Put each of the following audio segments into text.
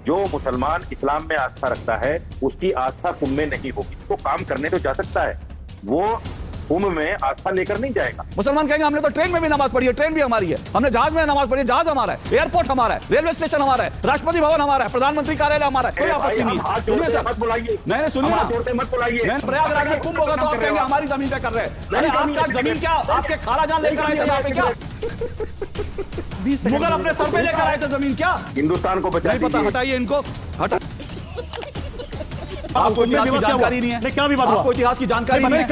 जो मुसलमान इस्लाम में आस्था रखता है उसकी आस्था कुंभ में नहीं होगी। वो काम करने तो जा सकता है, वो कुंभ में आस्था लेकर नहीं जाएगा। मुसलमान कहेंगे हमने तो ट्रेन में भी नमाज पढ़ी है, ट्रेन भी हमारी है, हमने जहाज में नमाज पढ़ी है, जहाज हमारा है, एयरपोर्ट हमारा है, रेलवे स्टेशन हमारा है, राष्ट्रपति भवन हमारा है, प्रधानमंत्री कार्यालय हमारा है, कोई आपत्ति नहीं है। सुनिए सर, मत बुलाइए, नहीं सुनिए ना, मत बुलाइए। प्रयागराज में कुंभ होगा तो आप कहेंगे हमारी जमीन पे कर रहे हैं। अरे आपका जमीन क्या आपके खाला जान लेकर आए थे यहाँ पे क्या? मुगल अपने सर पे लेकर आए थे जमीन क्या? हिंदुस्तान को बचा नहीं पता, हटाइए इनको, हटा। आपको इतिहास की जानकारी नहीं है? क्या विवाद हुआ? आपको इतिहास की जानकारी नहीं है?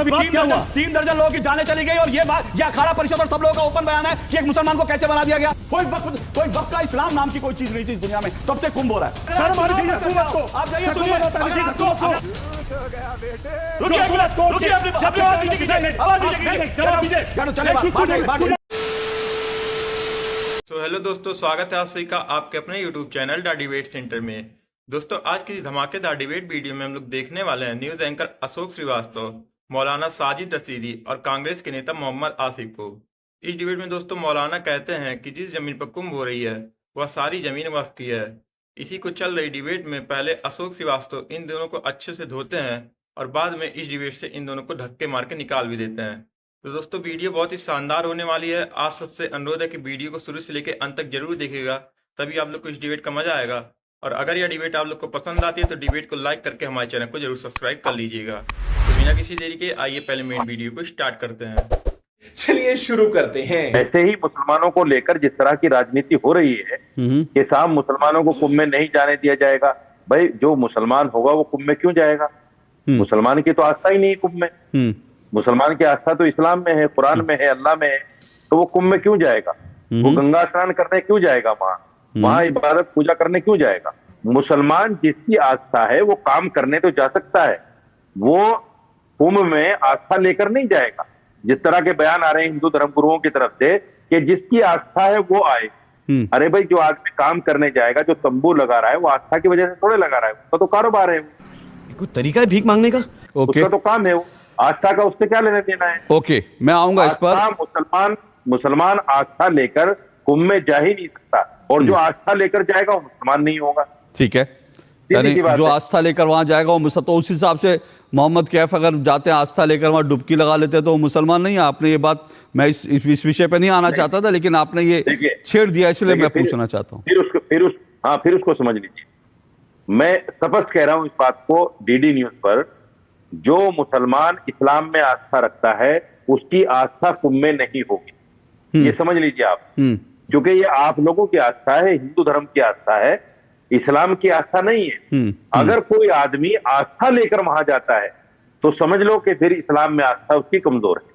3 दर्जन लोगों की जाने चली गई और ये बात, यह अखाड़ा परिषद और सब लोगों का ओपन बयान है कि एक मुसलमान को कैसे बना दिया गया। कोई वक्त का इस्लाम नाम की कोई चीज नहीं थी इस दुनिया में, तब से कुंभ हो रहा है। शर्म आनी चाहिए हुकूमत को। आप जाइए, हुकूमत सुनिए, तो हेलो दोस्तों, स्वागत है आप सभी का आपके अपने YouTube channel the debate centre में। दोस्तों, आज की इस धमाकेदार डिबेट वीडियो में हम लोग देखने वाले हैं न्यूज एंकर अशोक श्रीवास्तव, मौलाना साजिद रशीदी और कांग्रेस के नेता मोहम्मद आसिफ को। इस डिबेट में दोस्तों मौलाना कहते हैं कि जिस जमीन पर कुंभ हो रही है वह सारी जमीन वक्फ की है। इसी को चल रही डिबेट में पहले अशोक श्रीवास्तव इन दोनों को अच्छे से धोते हैं और बाद में इस डिबेट से इन दोनों को धक्के मार के निकाल भी देते हैं। तो दोस्तों वीडियो बहुत ही शानदार होने वाली है। आप सबसे अनुरोध है कि वीडियो को शुरू से लेकर अंत तक जरूर देखिएगा, तभी आप लोग को इस डिबेट का मजा आएगा। और अगर यह डिबेट आप लोग को पसंद आती है तो डिबेट को लाइक करके हमारे चैनल को जरूर सब्सक्राइब कर लीजिएगा। तो बिना किसी देरी के आइए पहले मेन वीडियो को स्टार्ट करते हैं। चलिए शुरू करते हैं। ऐसे ही मुसलमानों को लेकर जिस तरह की राजनीति हो रही है कि साहब मुसलमानों को कुंभ में नहीं जाने दिया जाएगा, भाई जो मुसलमान होगा वो कुंभ में क्यों जाएगा? मुसलमान की तो आस्था ही नहीं कुंभ में। मुसलमान की आस्था तो इस्लाम में है, कुरान में है, अल्लाह में है, तो वो कुंभ में क्यों जाएगा? वो गंगा स्नान करने क्यों जाएगा? वहां इबादत पूजा करने क्यों जाएगा? मुसलमान जिसकी आस्था है वो काम करने तो जा सकता है, वो कुंभ में आस्था लेकर नहीं जाएगा। जिस तरह के बयान आ रहे हैं हिंदू धर्मगुरुओं की तरफ से कि जिसकी आस्था है वो आए। अरे भाई, जो आदमी काम करने जाएगा, जो तंबू लगा रहा है, वो आस्था की वजह से थोड़े लगा रहा है, उसका तो कारोबार है, कोई तरीका है भीख मांगने का। उसका तो काम है, वो आस्था का उससे क्या लेना देना है? ओके, मैं आऊंगा इस पर। मुसलमान आस्था लेकर कुंभ में जा ही नहीं सकता, और जो आस्था लेकर जाएगा वो मुसलमान नहीं होगा। ठीक है, यानी जो आस्था लेकर वहां जाएगा वो मुसलमान, तो उस हिसाब से मोहम्मद कैफ अगर जाते हैं आस्था लेकर वहां डुबकी लगा लेते हैं तो वो मुसलमान नहीं है। आपने ये बात, मैं इस विषय पे नहीं आना चाहता था, लेकिन आपने ये छेड़ दिया, इसलिए मैं पूछना चाहता हूँ। फिर उसको समझ लीजिए। मैं स्पष्ट कह रहा हूं इस बात को डीडी न्यूज पर, जो मुसलमान इस्लाम में आस्था रखता है उसकी आस्था कुंभ में नहीं होगी, ये समझ लीजिए आप। क्योंकि ये आप लोगों की आस्था है, हिंदू धर्म की आस्था है, इस्लाम की आस्था नहीं है। अगर कोई आदमी आस्था लेकर वहां जाता है तो समझ लो कि फिर इस्लाम में आस्था उसकी कमजोर है।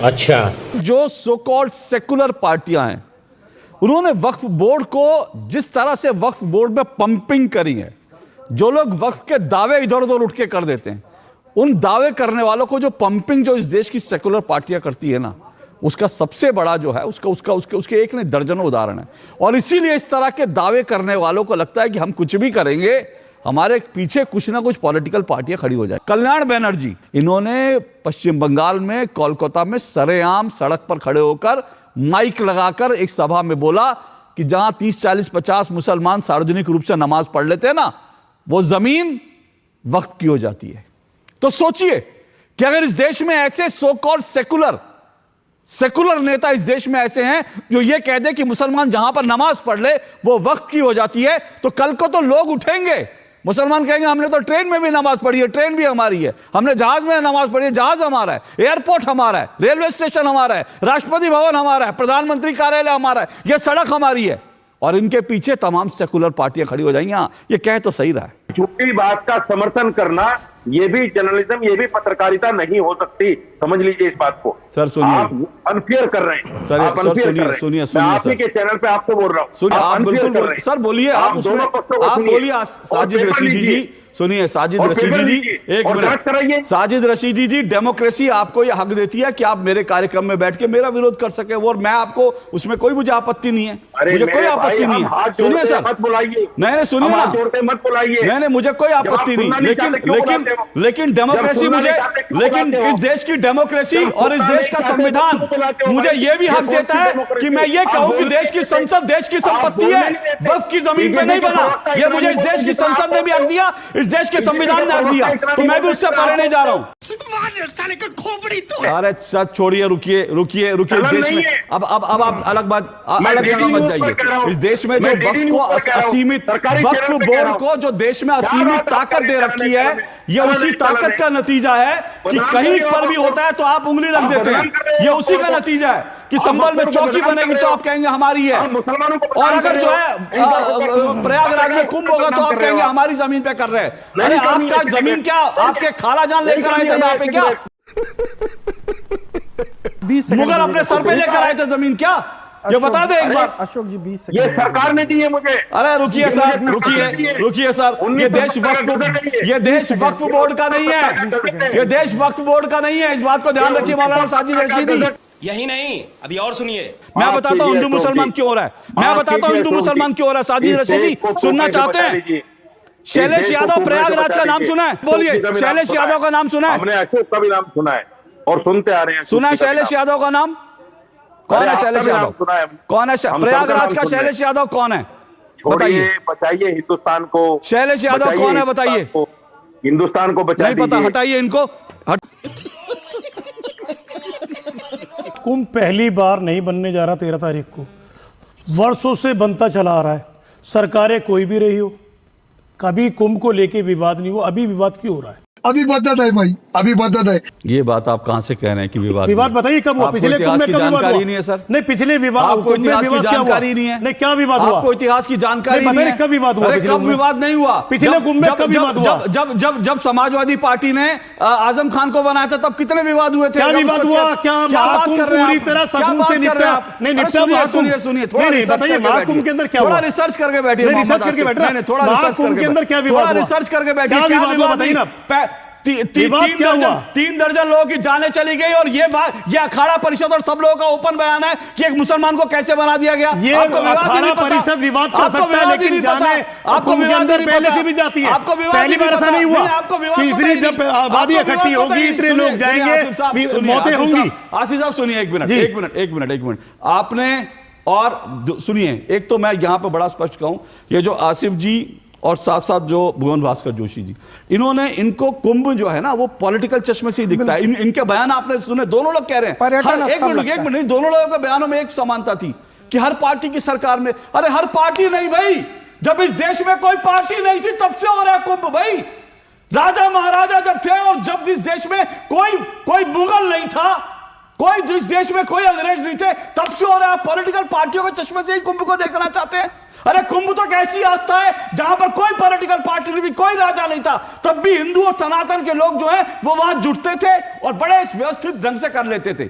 अच्छा, जो सो कॉल्ड सेकुलर पार्टियां हैं, उन्होंने वक्फ बोर्ड को जिस तरह से वक्फ बोर्ड में पंपिंग करी है, जो लोग वक्फ के दावे इधर उधर उठ के कर देते हैं, उन दावे करने वालों को जो पंपिंग जो इस देश की सेकुलर पार्टियां करती है ना, उसका सबसे बड़ा जो है उसके एक नहीं दर्जनों उदाहरण है। और इसीलिए इस तरह के दावे करने वालों को लगता है कि हम कुछ भी करेंगे, हमारे पीछे कुछ ना कुछ पॉलिटिकल पार्टियां खड़ी हो जाए। कल्याण बनर्जी, इन्होंने पश्चिम बंगाल में कोलकाता में सरेआम सड़क पर खड़े होकर माइक लगाकर एक सभा में बोला कि जहां 30, 40, 50 मुसलमान सार्वजनिक रूप से नमाज पढ़ लेते हैं ना, वो जमीन वक्फ की हो जाती है। तो सोचिए कि अगर इस देश में ऐसे सो कॉल्ड सेकुलर नेता इस देश में ऐसे हैं जो ये कह दे कि मुसलमान जहां पर नमाज पढ़ ले वो वक्फ की हो जाती है, तो कल को तो लोग उठेंगे, मुसलमान कहेंगे हमने तो ट्रेन में भी नमाज पढ़ी है, ट्रेन भी हमारी है, हमने जहाज में नमाज पढ़ी है, जहाज हमारा है, एयरपोर्ट हमारा है, रेलवे स्टेशन हमारा है, राष्ट्रपति भवन हमारा है, प्रधानमंत्री कार्यालय हमारा है, यह सड़क हमारी है। और इनके पीछे तमाम सेकुलर पार्टियां खड़ी हो जाएंगी। ये कह तो सही रहा है। झूठी बात का समर्थन करना ये भी जर्नलिज्म, ये भी पत्रकारिता नहीं हो सकती, समझ लीजिए इस बात को। सर सुनिए, आप अनफेयर कर रहे हैं। सर, आप अनफेयर कर रहे हैं। सुनिए मैं आप ही के चैनल पे आपको बोल रहा हूँ, सुनिए, आप बिल्कुल बोलिए सर, बोलिए आप उसमें, आप बोलिए साजिद रशीदी जी, सुनिए साजिद रशीदी जी, एक मिनट। साजिद रशीदी जी, डेमोक्रेसी आपको यह हक देती है कि आप मेरे कार्यक्रम में बैठ के मेरा विरोध कर सके, और मैं आपको उसमें कोई मुझे आपत्ति नहीं है, मुझे कोई आपत्ति नहीं है। सुनिए सर, मत बुलाइए, नहीं सुनिए ना, मत बुलाइए, नहीं मुझे कोई आपत्ति नहीं, लेकिन लेकिन डेमोक्रेसी मुझे, लेकिन इस देश की डेमोक्रेसी और इस देश का संविधान मुझे यह भी हक देता है कि मैं ये कहूं कि देश की संसद देश की संपत्ति है, वक्फ की जमीन पे नहीं बना। ये मुझे इस देश की संसद ने भी हक दिया, इस देश के संविधान ने हक दिया, तो मैं भी उससे परे नहीं जा रहा हूं। अरे सच छोड़िए, रुकिए रुकिए रुकिए। इस देश में अब आप अलग बात, अलग जगह मत जाइए। इस देश में जो वक्फ को असीमित, वक्फ बोर्ड को जो देश में असीमित ताकत दे रखी है, ये उसी ताकत का नतीजा है कि कहीं पर भी होता है तो आप उंगली रख देते हैं। ये उसी का नतीजा है कि संभल में चौकी बनेगी तो आप कहेंगे हमारी है, और अगर जो है प्रयागराज में कुंभ होगा तो आप कहेंगे हमारी जमीन पे कर रहे हैं। अरे आपका जमीन क्या आपके खालाजान लेकर आए थे यहाँ पे? क्या मुगल अपने सर पे लेकर आए थे जमीन? क्या ये बता दे एक बार। अशोक जी 20 ये सरकार ने दी है मुझे। अरे रुकिए सर, रुकिए सर, ये देश वक्फ बोर्ड का नहीं है, ये देश वक्फ बोर्ड का नहीं है। इस बात को ध्यान रखिए मौलाना साजिद रशीदी। यही नहीं, अभी और सुनिए। मैं बताता हूं हिंदू मुसलमान क्यों हो रहा है, मैं बताता हूं हिंदू मुसलमान क्यों हो रहा है। साजिद रशीदी सुनना चाहते हैं? शैलेश यादव प्रयागराज का नाम सुना है? बोलिए, शैलेश यादव का नाम सुना है? हमने अशोक का भी नाम सुना है और सुनते आ रहे हैं। सुना है शैलेश यादव का नाम? कौन है शैलेश यादव? कौन है प्रयागराज का शैलेश यादव? कौन है बताइए? बचाइए हिंदुस्तान को। शैलेश यादव कौन है बताइए? हिंदुस्तान को बचाइए। नहीं पता, हटाइए इनको। कुंभ पहली बार नहीं बनने जा रहा 13 तारीख को, वर्षों से बनता चला आ रहा है। सरकारें कोई भी रही हो, कभी कुंभ को लेके विवाद नहीं हुआ। अभी विवाद क्यों हो रहा है? अभी बदत है भाई, अभी बदत है। ये बात आप कहां से कह रहे हैं कि विवाद बताइए कब हुआ? पिछले कुंभ में कब विवाद हुआ? नहीं है सर। नहीं, पिछले विवाद को इतिहास की जानकारी नहीं है। नहीं, क्या विवाद हुआ? आपको इतिहास की जानकारी नहीं है? कब विवाद हुआ? कब विवाद नहीं हुआ? पिछले कुंभ में कब विवाद हुआ? जब समाजवादी पार्टी ने आजम खान को बनाया था तब कितने विवाद हुए थे? क्या विवाद हुआ? क्या महाकुंभ पूरी तरह सकून से निपटा? नहीं निपटा। सुनिए थोड़ा बताइए महाकुंभ के अंदर क्या हुआ? थोड़ा रिसर्च करके बैठिए। रिसर्च करके बैठ रहे हैं। थोड़ा महाकुंभ के अंदर क्या विवाद हुआ? रिसर्च करके बैठिए। क्या विवाद हुआ बताइए ना। 3 दर्जन लोगों की जानें चली गई, और ये अखाड़ा परिषद और सब लोगों का ओपन बयान है कि एक मुसलमान को कैसे बना दिया गया। ये अखाड़ा परिषद विवाद कर सकता है, लेकिन जाने आपको के अंदर पहले से भी जाती है। पहली बार ऐसा नहीं हुआ कि इतनी जब आबादी इकट्ठी होगी, इतने लोग जाएंगे, मौतें होंगी। आसिफ साहब सुनिए, एक मिनट आपने, और सुनिए, एक तो मैं यहां पर बड़ा स्पष्ट कहूं, ये जो आसिफ जी और साथ साथ जो भुवन भास्कर जोशी जी, इन्होंने, इनको कुंभ जो है ना वो पॉलिटिकल चश्मे से ही दिखता है। इनके बयान आपने सुने, दोनों लोग कह रहे हैं, एक मिनट, दोनों लोगों के बयानों में एक समानता थी कि हर पार्टी की सरकार में। अरे हर पार्टी नहीं भाई, जब इस देश में कोई पार्टी नहीं थी तब से हो रहा है कुंभ भाई। राजा महाराजा जब थे और जब इस देश में कोई मुगल नहीं था, कोई इस देश में कोई अंग्रेज नहीं थे, तब से हो रहा है। पॉलिटिकल पार्टियों के चश्मे से ही कुंभ को देखना चाहते हैं। अरे कुंभ तो एक ऐसी आस्था है जहां पर कोई पॉलिटिकल पार्टी नहीं थी, कोई राजा नहीं था, तब भी हिंदू और सनातन के लोग जो हैं वो वहां जुटते थे और बड़े व्यवस्थित ढंग से कर लेते थे।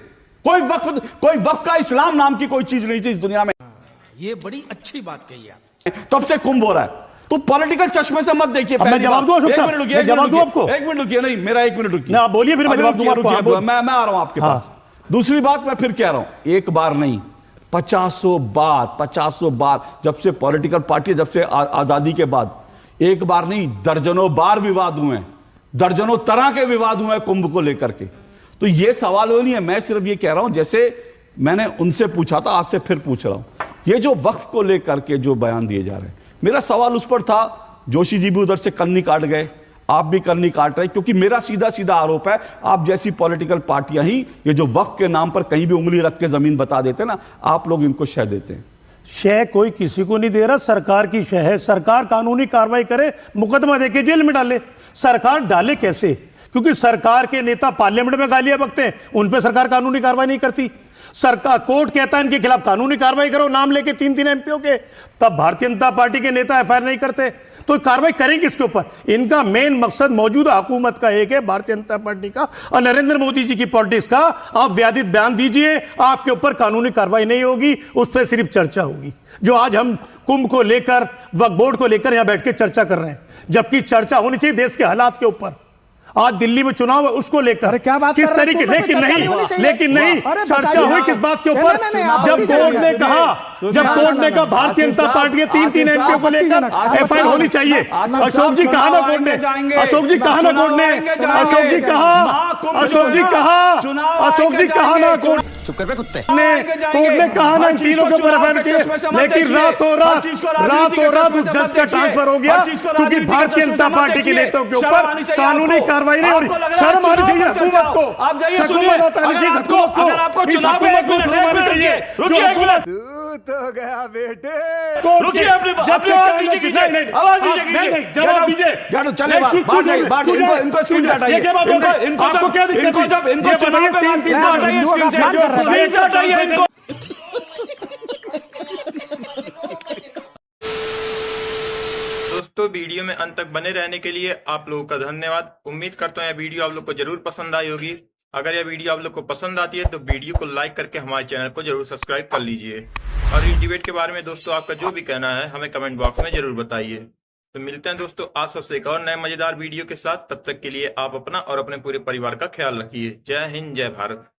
कोई वक्फ का इस्लाम नाम की कोई चीज नहीं थी इस दुनिया में। ये बड़ी अच्छी बात कही आप। तब से कुंभ हो रहा है, तो पॉलिटिकल चश्मे से मत देखिए। मैं जवाब दूं अशोक साहब? मैं जवाब दूं आपको? एक मिनट रुकिए, नहीं मेरा एक मिनट रुकिए, आप बोलिए फिर मैं जवाब दूंगा आपको। मैं आ रहा हूं आपके पास। दूसरी बात मैं फिर कह रहा हूं, एक बार नहीं 50 बार, जब से पॉलिटिकल पार्टी, जब से आजादी के बाद, एक बार नहीं दर्जनों बार विवाद हुए हैं, दर्जनों तरह के विवाद हुए हैं कुंभ को लेकर के। तो ये सवाल वो नहीं है, मैं सिर्फ ये कह रहा हूं, जैसे मैंने उनसे पूछा था आपसे फिर पूछ रहा हूं, ये जो वक्फ को लेकर के जो बयान दिए जा रहे हैं, मेरा सवाल उस पर था, जोशी जी भी उधर से कन्नी काट गए, आप भी करनी काट रहे, क्योंकि मेरा सीधा आरोप है, आप जैसी पॉलिटिकल पार्टियां ही ये जो वक्फ के नाम पर कहीं भी उंगली रख के जमीन बता देते ना, आप लोग इनको शह देते हैं। शह कोई किसी को नहीं दे रहा, सरकार की शह है। सरकार कानूनी कार्रवाई करे, मुकदमा देके जेल में डाले। सरकार डाले कैसे? क्योंकि सरकार के नेता पार्लियामेंट में गालियां बकते हैं, उन पर सरकार कानूनी कार्रवाई नहीं करती। सरकार, कोर्ट कहता है इनके खिलाफ कानूनी कार्रवाई करो, नाम लेके 3 एमपीओ के, तब भारतीय जनता पार्टी के नेता एफआईआर नहीं करते, तो कार्रवाई करेंगे किसके ऊपर? इनका मेन मकसद मौजूदा हुकूमत का एक है, भारतीय जनता पार्टी का और नरेंद्र मोदी जी की पॉलिटिक्स का। आप व्याधित बयान दीजिए, आपके ऊपर कानूनी कार्रवाई नहीं होगी, उस पर सिर्फ चर्चा होगी। जो आज हम कुंभ को लेकर, वक्फ बोर्ड को लेकर यहां बैठ के चर्चा कर रहे हैं, जबकि चर्चा होनी चाहिए देश के हालात के ऊपर। आज दिल्ली में चुनाव है उसको लेकर क्या बात किस कर रहे तरीके, हैं? लेकिन नहीं अरे चर्चा हुई किस बात के ऊपर, जब कोर्ट ने कहा भारतीय जनता पार्टी के 3 एमपी को लेकर एफआईआर होनी चाहिए। अशोक जी कहा ना कोर्ट ने, अशोक जी कहा ना कोर्ट ने, अशोक जी कहा, अशोक जी कहा, अशोक जी कहा ना कोर्ट ने कहा ना इन तीनों के ऊपर एफआईआर चाहिए। लेकिन रातों रात उस जज का ट्रांसफर हो गया क्योंकि भारतीय जनता पार्टी के नेताओं के ऊपर कानूनी कार्रवाई नहीं हो रही। शर्म आनी चाहिए हुकूमत को, हुकूमत आनी चाहिए हुकूमत को, इस हुकूमत को शर्म आनी चाहिए जो हुकूमत तो गया बेटे। रुकिए अपनी आवाज नहीं, जवाब दीजिए। इनको स्क्रीनशॉट आइए, आपको क्या दिक्कत है? जब इनको चुनाव पे स्क्रीनशॉट आइए इनको। दोस्तों वीडियो में अंत तक बने रहने के लिए आप लोगों का धन्यवाद। उम्मीद करता हूँ यह वीडियो आप लोग को जरूर पसंद आई होगी। अगर यह वीडियो आप लोग को पसंद आती है तो वीडियो को लाइक करके हमारे चैनल को जरूर सब्सक्राइब कर लीजिए। और इस डिबेट के बारे में दोस्तों आपका जो भी कहना है हमें कमेंट बॉक्स में जरूर बताइए। तो मिलते हैं दोस्तों आप सबसे एक और नए मजेदार वीडियो के साथ। तब तक के लिए आप अपना और अपने पूरे परिवार का ख्याल रखिए। जय हिंद, जय भारत।